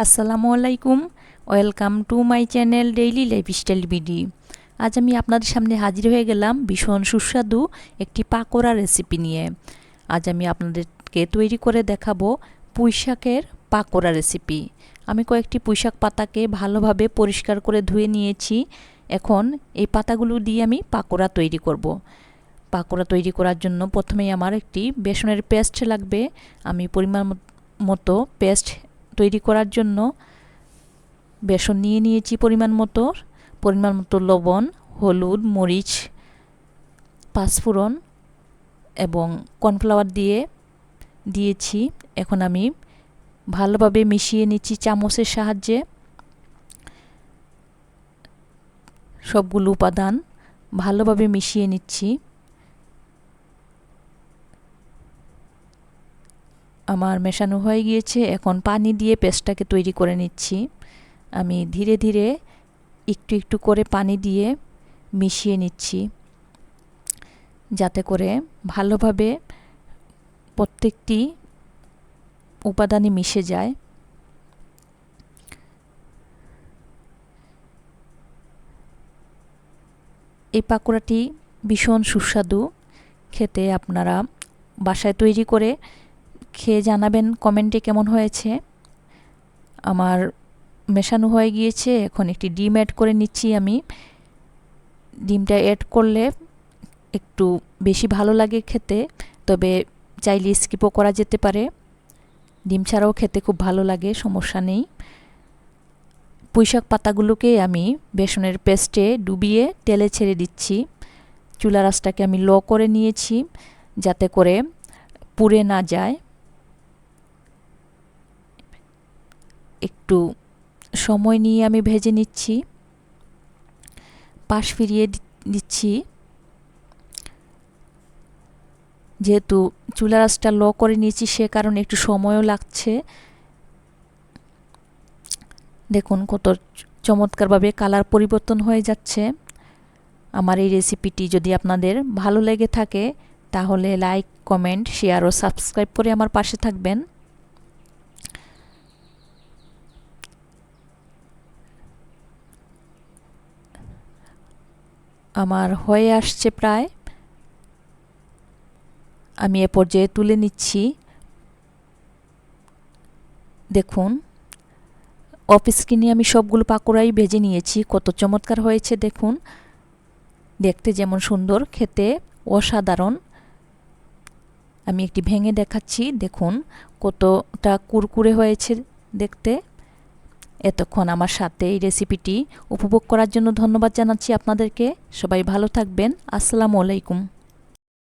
আসসালামু আলাইকুম, welcome to my channel daily lifestyle BD. আজ আমি আপনাদের সামনে হাজির হয়ে গেলাম ভীষণ সুস্বাদু একটি পাকোড়া রেসিপি নিয়ে। আজ আমি আপনাদেরকে তৈরি করে দেখাবো পুঁইশাকের পাকোড়া রেসিপি। আমি কয়েকটি পুঁইশাক পাতাকে ভালোভাবে পরিষ্কার করে ধুয়ে নিয়েছি। এখন এই পাতাগুলো দিয়ে আমি পাকোড়া তৈরি করব। পাকোড়া তৈরি করার জন্য প্রথমেই আমার একটি বেসনের পেস্ট লাগবে। আমি পরিমাণ মতো পেস্ট তৈরি করার জন্য বেসন নিয়ে নিয়েছি পরিমাণ মতো লবণ, হলুদ, মরিচ, পাঁচফোড়ন এবং কর্নফ্লাওয়ার দিয়েছি। এখন আমি ভালোভাবে মিশিয়ে নিচ্ছি চামচের সাহায্যে। সবগুলো উপাদান ভালোভাবে মিশিয়ে নিচ্ছি। আমার মেশানো হয়ে গিয়েছে। এখন পানি দিয়ে পেস্টটাকে তৈরি করে নিচ্ছি। আমি ধীরে ধীরে একটু একটু করে পানি দিয়ে মিশিয়ে নিচ্ছি, যাতে করে ভালোভাবে প্রত্যেকটি উপাদানই মিশে যায়। এই পাকোড়াটি ভীষণ সুস্বাদু খেতে। আপনারা বাসায় তৈরি করে খেয়ে জানাবেন কমেন্টে কেমন হয়েছে। আমার মেশানো হয়ে গিয়েছে। এখন একটি ডিম অ্যাড করে নিচ্ছি আমি। ডিমটা অ্যাড করলে একটু বেশি ভালো লাগে খেতে, তবে চাইলে স্কিপও করা যেতে পারে। ডিম ছাড়াও খেতে খুব ভালো লাগে, সমস্যা নেই। পুঁইশাক পাতাগুলোকে আমি বেসনের পেস্টে ডুবিয়ে তেলে ছেড়ে দিচ্ছি। চুলার আঁচটাকে আমি লো করে নিয়েছি, যাতে করে পুড়ে না যায়। একটু সময় নিয়ে আমি ভেজে নিচ্ছি, পাশ ফিরিয়ে দিচ্ছি। যেহেতু চুলার আঁচটা লো করে নিয়েছি, সে কারণে একটু সময়ও লাগছে। দেখুন কত চমৎকারভাবে কালার পরিবর্তন হয়ে যাচ্ছে। আমার এই রেসিপিটি যদি আপনাদের ভালো লেগে থাকে, তাহলে লাইক, কমেন্ট, শেয়ার ও সাবস্ক্রাইব করে আমার পাশে থাকবেন। আমার হয়ে আসছে প্রায়। আমি এ পর্যায়ে তুলে নিচ্ছি। দেখুন, অফ স্ক্রিনে আমি সবগুলো পাকোড়াই ভেজে নিয়েছি। কত চমৎকার হয়েছে দেখুন। দেখতে যেমন সুন্দর, খেতে অসাধারণ। আমি একটি ভেঙে দেখাচ্ছি। দেখুন কতটা কুরকুরে হয়েছে দেখতে। এতক্ষণ আমার সাথে এই রেসিপিটি উপভোগ করার জন্য ধন্যবাদ জানাচ্ছি আপনাদেরকে। সবাই ভালো থাকবেন। আসসালামু আলাইকুম।